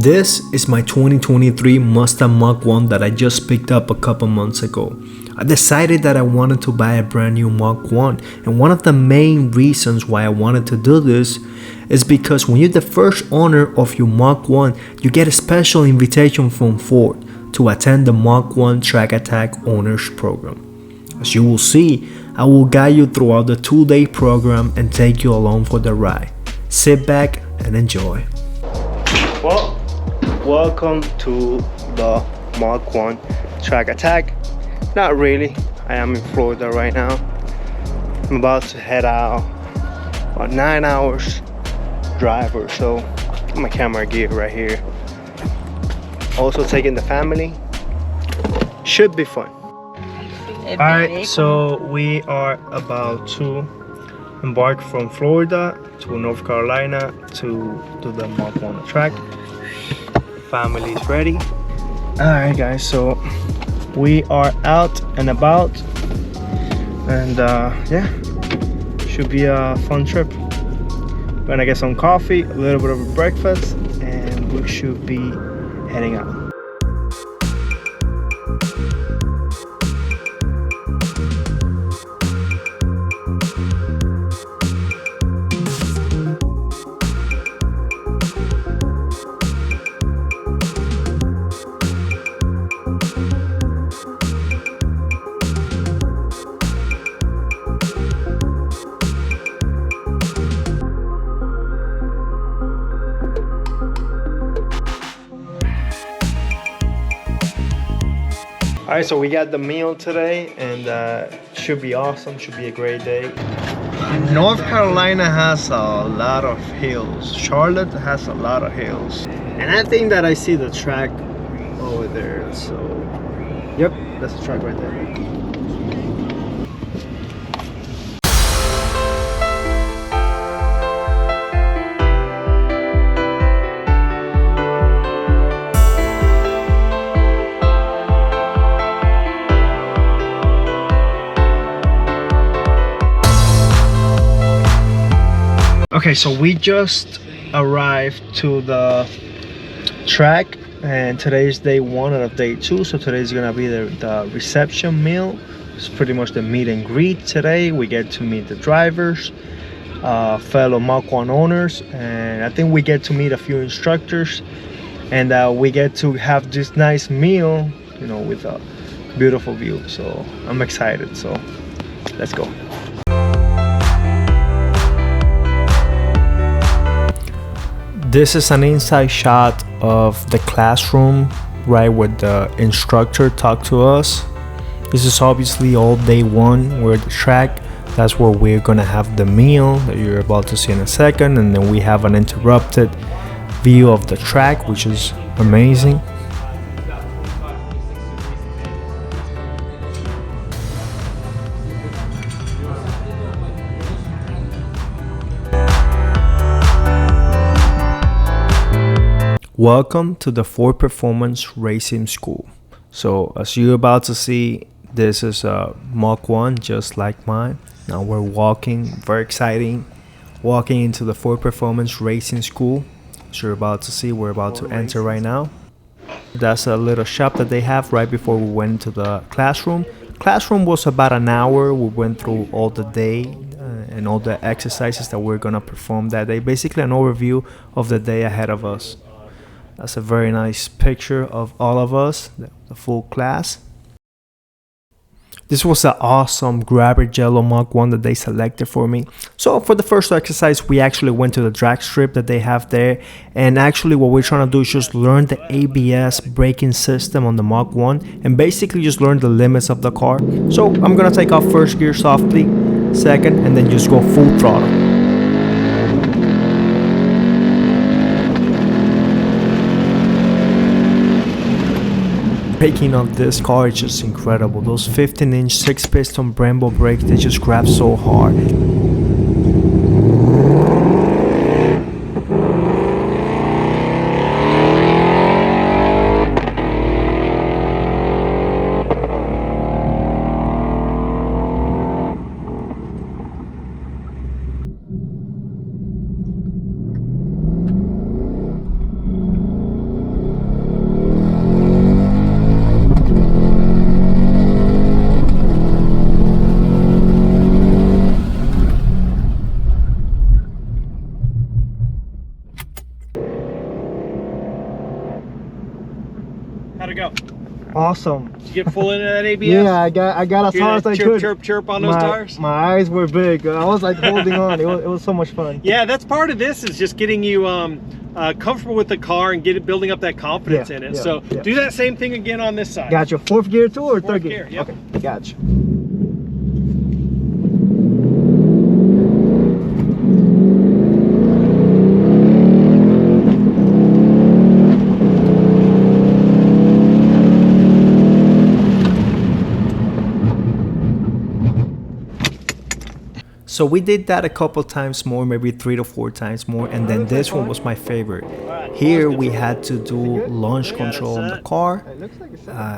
This is my 2023 Mustang Mach 1 that I just picked up a couple months ago. I decided that I wanted to buy a brand new Mach 1, and one of the main reasons why I wanted to do this is because when you're the first owner of your Mach 1, you get a special invitation from Ford to attend the Mach 1 Track Attack Owners Program. As you will see, I will guide you throughout the 2-day program and take you along for the ride. Sit back and enjoy. Well, welcome to the Mach 1 Track Attack. Not really, I am in Florida right now. I'm about to head out about 9 hours drive or so. My camera gear right here. Also taking the family. Should be fun. Alright, so we are about to embark from Florida to North Carolina to do the Mach 1 track. Family is ready. Alright guys, so we are out and about, and yeah, should be a fun trip. We're gonna get some coffee, a little bit of a breakfast, and we should be heading out. Alright, so we got the meal today, and should be awesome, should be a great day. North Carolina has a lot of hills. Charlotte has a lot of hills. And I think that I see the track over there, so yep, that's the track right there. Okay, so we just arrived to the track, and today is day 1 out of day 2. So today is gonna be the reception meal. It's pretty much the meet and greet today. We get to meet the drivers, fellow Mach 1 owners, and I think we get to meet a few instructors, and we get to have this nice meal, you know, with a beautiful view. So I'm excited, so let's go. This is an inside shot of the classroom, right where the instructor talked to us. This is obviously all day 1. We're at the track. That's where we're gonna have the meal that you're about to see in a second, and then we have an interrupted view of the track, which is amazing. Welcome to the Ford Performance Racing School. So as you're about to see, this is a Mach 1 just like mine. Now we're walking, very exciting, walking into the Ford Performance Racing School. As you're about to see, we're about to enter right now. That's a little shop that they have right before we went to the classroom. Classroom was about an hour. We went through all the day and all the exercises that we're gonna perform that day. Basically an overview of the day ahead of us. That's a very nice picture of all of us, the full class. This was an awesome grabber jello Mach 1 that they selected for me. So for the first exercise, we actually went to the drag strip that they have there. And actually what we're trying to do is just learn the ABS braking system on the Mach 1 and basically just learn the limits of the car. So I'm gonna take off first gear softly, second, and then just go full throttle. Braking on this car is just incredible. Those 15-inch 6-piston Brembo brakes, they just grab so hard. How'd it go? Awesome. Did you get full into that ABS? Yeah, I got as hard as I chirp, could. Chirp, chirp on those tires? My eyes were big. I was like holding on. It was so much fun. Yeah, that's part of this, is just getting you comfortable with the car and building up that confidence in it. So do that same thing again on this side. Gotcha. Fourth gear too, or third gear? Yep. Okay, gotcha. So we did that a couple times more, maybe 3 to 4 times more, and then this one was my favorite. Here we had to do launch control on the car,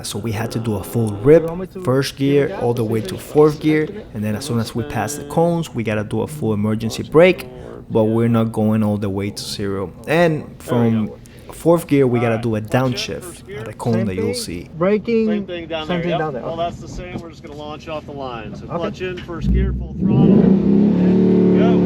so we had to do a full rip, first gear all the way to fourth gear, and then as soon as we pass the cones, we gotta do a full emergency brake, but we're not going all the way to 0. And from fourth gear, we gotta do a downshift at a cone that you'll see. Braking, same thing down there. down there. Well, that's the same. We're just going to launch off the line. So clutch in, first gear, full throttle, and go.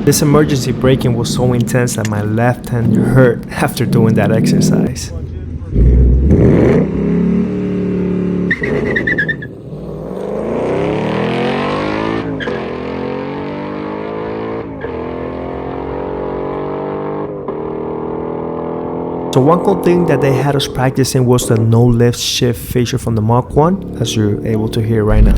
This emergency braking was so intense that my left hand hurt after doing that exercise. So one cool thing that they had us practicing was the no lift shift feature from the Mach 1, as you're able to hear right now.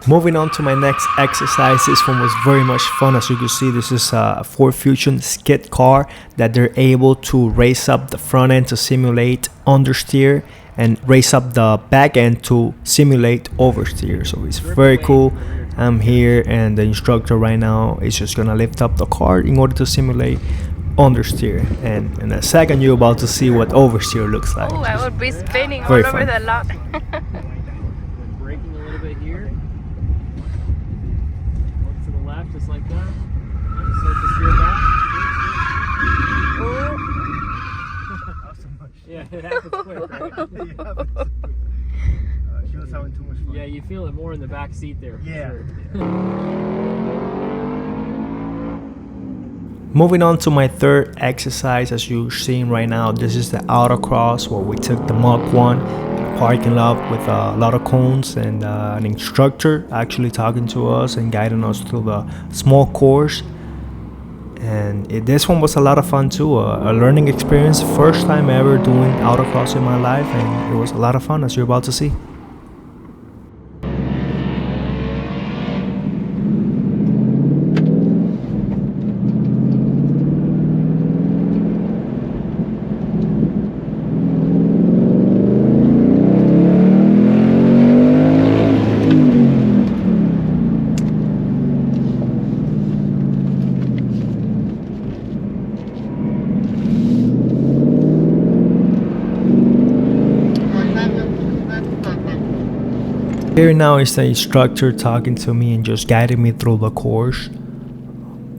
Moving on to my next exercise, this one was very much fun. As you can see, this is a Ford Fusion skid car that they're able to raise up the front end to simulate understeer and raise up the back end to simulate oversteer. So it's very cool. I'm here and the instructor right now is just gonna lift up the car in order to simulate understeer, and in a second you're about to see what oversteer looks like. Oh, I would be spinning all Very over fun. the lot. Braking a little bit here. Look to the left, just like that. Start to steer back. Yeah, it happens quick, right? She was having too much fun. Yeah, you feel it more in the back seat there. Yeah. Moving on to my third exercise, as you're seeing right now, this is the Autocross, where we took the Mach 1 in a parking lot with a lot of cones and an instructor actually talking to us and guiding us through the small course. And this one was a lot of fun too, a learning experience, first time ever doing Autocross in my life, and it was a lot of fun, as you're about to see. Here now is the instructor talking to me and just guiding me through the course.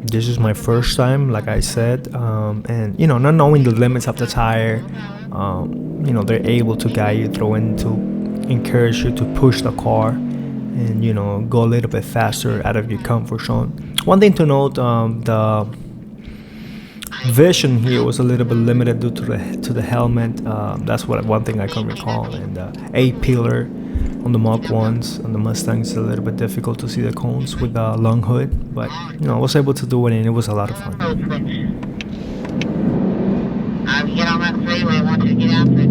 This is my first time, like I said, and you know, not knowing the limits of the tire, you know, they're able to guide you through and to encourage you to push the car and, you know, go a little bit faster out of your comfort zone. One thing to note, the vision here was a little bit limited due to the helmet. That's one thing I can recall. And the A-pillar on the Mach 1s, on the Mustangs, it's a little bit difficult to see the cones with the long hood, but you know, I was able to do it and it was a lot of fun. Get on that freeway, I want you to get out there.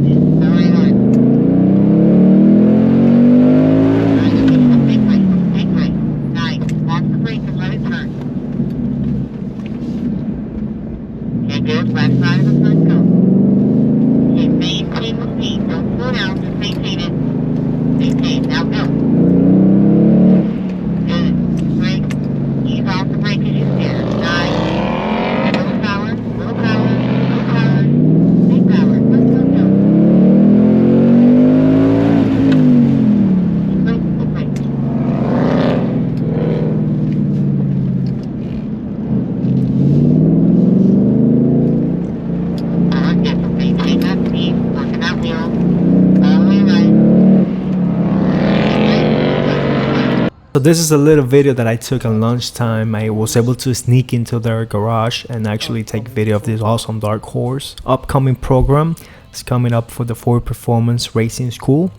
Big right. Nice. Watch the brake and let it turn. Okay, good. Left side of the front go. Okay, maintain the speed. Don't slow down, just maintain it. Maintain. Now go. Good. Brake. Ease off the brake as you steer. Nice. Little power. So this is a little video that I took at lunchtime. I was able to sneak into their garage and actually take video of this awesome Dark Horse upcoming program. It's coming up for the Ford Performance Racing School.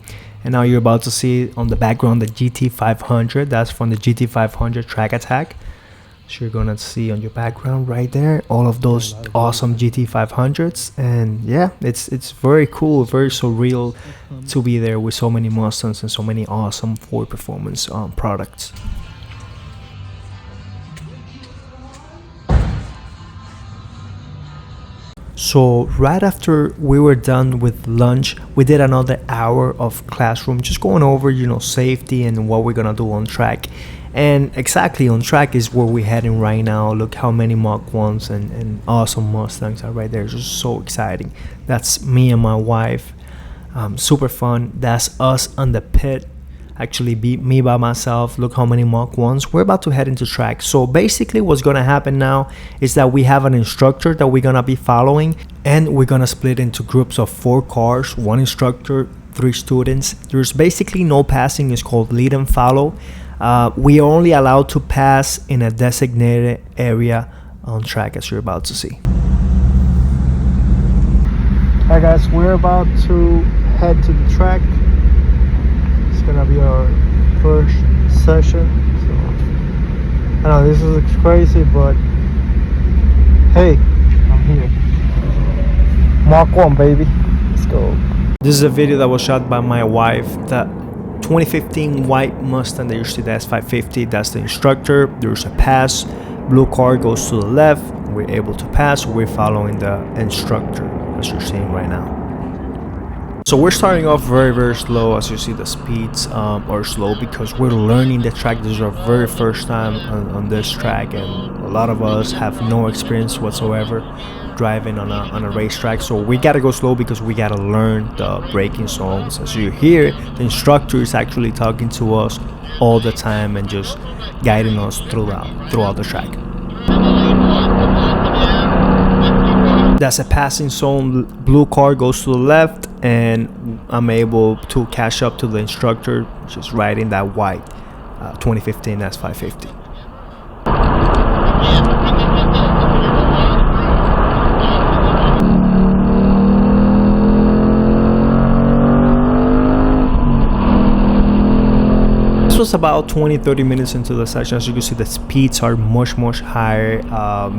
And now you're about to see on the background the GT500. That's from the GT500 Track Attack. So you're gonna see on your background right there all of those awesome GT500s, and yeah, it's very cool, very surreal to be there with so many Mustangs and so many awesome Ford Performance products. So right after we were done with lunch, we did another hour of classroom, just going over, you know, safety and what we're gonna do on track. And exactly on track is where we're heading right now. Look how many Mach 1s and awesome Mustangs are right there. It's just so exciting. That's me and my wife. Super fun. That's us on the pit. Actually, be me by myself. Look how many Mach 1s. We're about to head into track. So basically what's gonna happen now is that we have an instructor that we're gonna be following, and we're gonna split into groups of 4 cars, 1 instructor, 3 students. There's basically no passing. It's called lead and follow. We are only allowed to pass in a designated area on track, as you're about to see. Alright guys, we're about to head to the track. It's gonna be our first session. So I know this is crazy, but hey, I'm here. Mach 1, baby. Let's go. This is a video that was shot by my wife. That 2015 white Mustang that you see, that's 550. That's the instructor. There's a pass. Blue car goes to the left. We're able to pass. We're following the instructor, as you're seeing right now. So we're starting off very slow. As you see, the speeds are slow because we're learning the track. This is our very first time on this track, and a lot of us have no experience whatsoever driving on a racetrack. So we gotta go slow because we gotta learn the braking zones. As you hear, the instructor is actually talking to us all the time and just guiding us throughout the track. That's a passing zone. Blue car goes to the left, and I'm able to catch up to the instructor just riding that white 2015 S550. This was about 20-30 minutes into the session. As you can see, the speeds are much higher.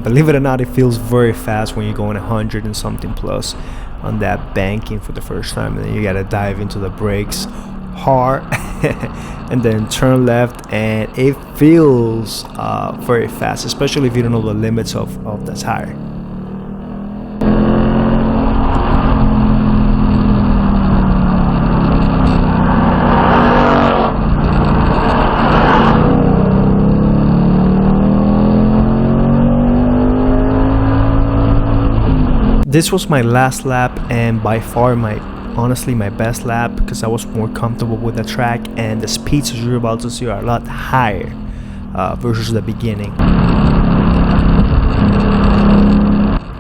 Believe it or not, it feels very fast when you're going 100 and something plus on that banking for the first time, and then you gotta dive into the brakes hard and then turn left, and it feels very fast, especially if you don't know the limits of the tire. This was my last lap, and by far honestly my best lap, because I was more comfortable with the track, and the speeds, as you're about to see, are a lot higher versus the beginning.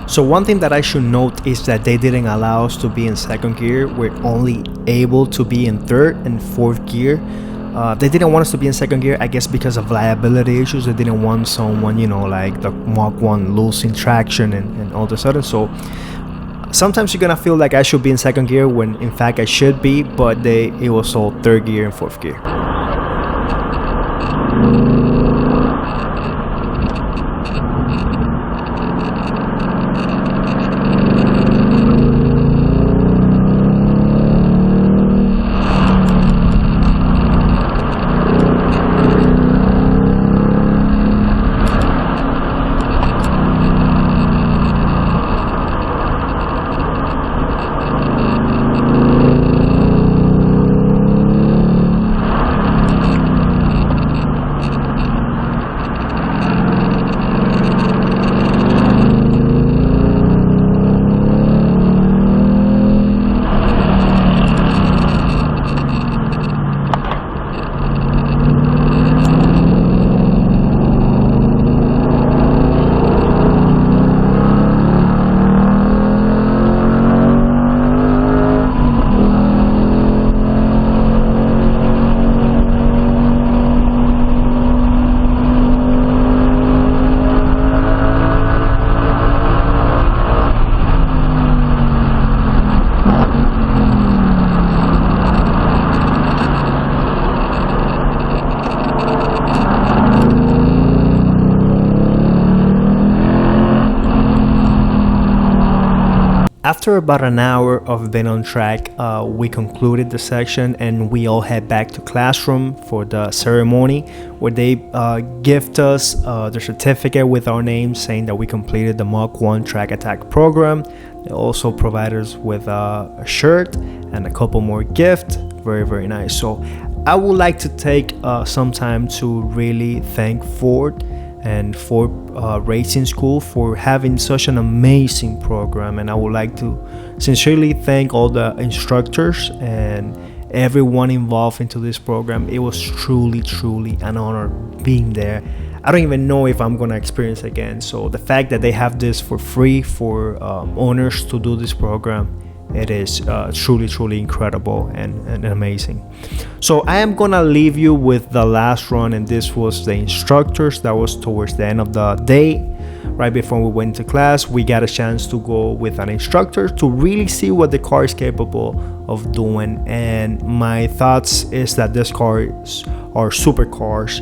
So one thing that I should note is that they didn't allow us to be in second gear. We're only able to be in third and fourth gear. They didn't want us to be in second gear, I guess because of liability issues. They didn't want someone, you know, like the Mach 1 losing traction and all of a sudden. So sometimes you're gonna feel like I should be in second gear when in fact I should be, but it was all third gear and fourth gear. After about an hour of being on track, we concluded the section and we all head back to classroom for the ceremony where they gift us the certificate with our names saying that we completed the Mach 1 track attack program. They also provide us with a shirt and a couple more gifts. Very, very nice. So I would like to take some time to really thank Ford and Ford Racing School for having such an amazing program, and I would like to sincerely thank all the instructors and everyone involved into this program. It was truly an honor being there. I don't even know if I'm gonna experience again, so the fact that they have this for free for owners to do this program, it is truly incredible and amazing. So I am gonna leave you with the last run, and this was the instructors. That was towards the end of the day, right before we went to class. We got a chance to go with an instructor to really see what the car is capable of doing, and my thoughts is that these cars are supercars.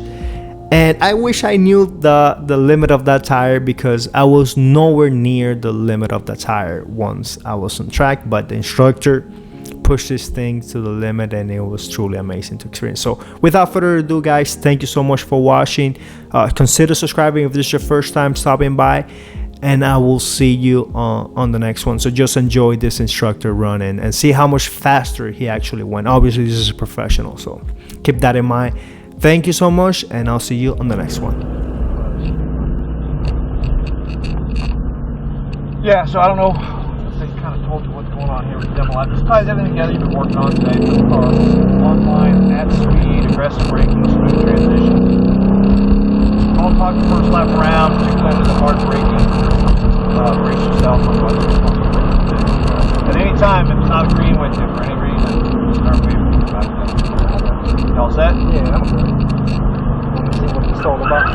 And I wish I knew the limit of that tire, because I was nowhere near the limit of the tire once I was on track, but the instructor pushed this thing to the limit and it was truly amazing to experience. So without further ado, guys, thank you so much for watching. Consider subscribing if this is your first time stopping by, and I will see you on the next one. So just enjoy this instructor run and see how much faster he actually went. Obviously this is a professional, so keep that in mind. Thank you so much, and I'll see you on the next one. Yeah, so I don't know if they kind of told you what's going on here with demo light. This ties everything together you've been working on today for the car. Online, at speed, aggressive braking, smooth transition. Don't talk the first lap around, particularly the hard braking. Brace yourself on what you're supposed to do. At any time, if it's not agreeing with you for any reason, start waving. You all set? Yeah, I'm good. Want to see what it's all about.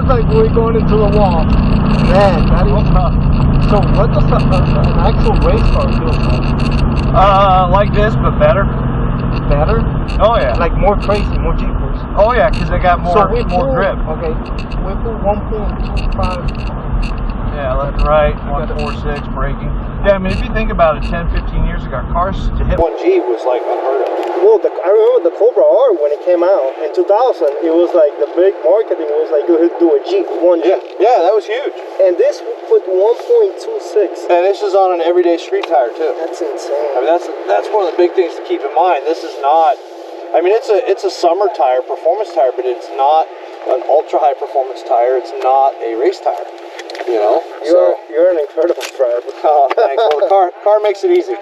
like we're going into the wall. Man, that is tough. So what does an actual race car feel like? Like this, but better. Better? Oh yeah. Like more crazy, more G-force. Oh yeah, because they got more grip. Okay, we put 1.25. Yeah, left and right, 146 braking. Yeah, I mean, if you think about it, 10, 15 years ago, cars to hit 1G was like unheard of. Well, I remember the Cobra R when it came out in 2000. It was like the big marketing was like you could do a G, 1G. Yeah, that was huge. And this put 1.26. And this is on an everyday street tire too. That's insane. I mean, that's one of the big things to keep in mind. This is not. I mean, it's a summer tire, performance tire, but it's not an ultra high performance tire. It's not a race tire. You know, you're an incredible driver. Oh, thanks. Well, the car makes it easy.